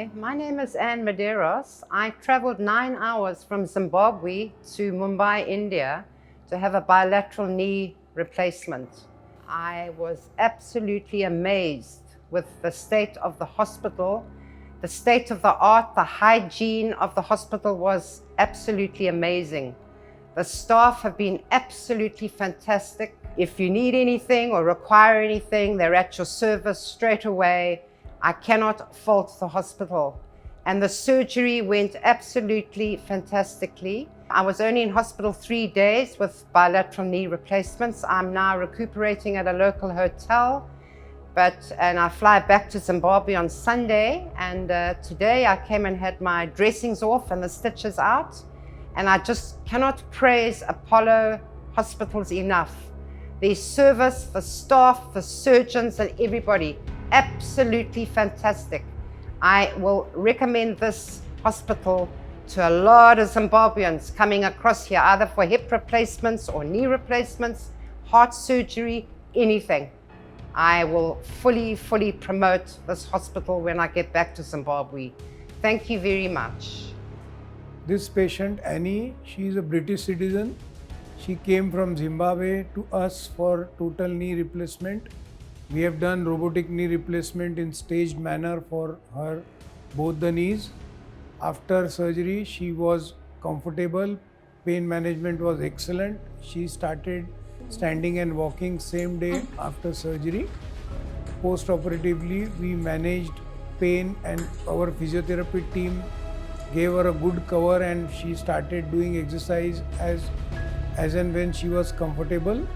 Hi, my name is Anne Medeiros. I traveled 9 hours from Zimbabwe to Mumbai, India to have a bilateral knee replacement. I was absolutely amazed with the state of the hospital, the state of the art, the hygiene of the hospital was absolutely amazing. The staff have been absolutely fantastic. If you need anything or require anything, they're at your service straight away. I cannot fault the hospital. And the surgery went absolutely fantastically. I was only in hospital 3 days with bilateral knee replacements. I'm now recuperating at a local hotel, and I fly back to Zimbabwe on Sunday. And today I came and had my dressings off and the stitches out. And I just cannot praise Apollo Hospitals enough. The service, the staff, the surgeons, and everybody, absolutely fantastic. I will recommend this hospital to a lot of Zimbabweans coming across here, either for hip replacements or knee replacements, heart surgery, anything. I will fully promote this hospital when I get back to Zimbabwe. Thank you very much. This patient, Annie, she is a British citizen. She came from Zimbabwe to us for total knee replacement. We have done robotic knee replacement in staged manner for her, both the knees. After surgery, she was comfortable. Pain management was excellent. She started standing and walking same day after surgery. Post-operatively, we managed pain and our physiotherapy team gave her a good cover and she started doing exercise as and when she was comfortable.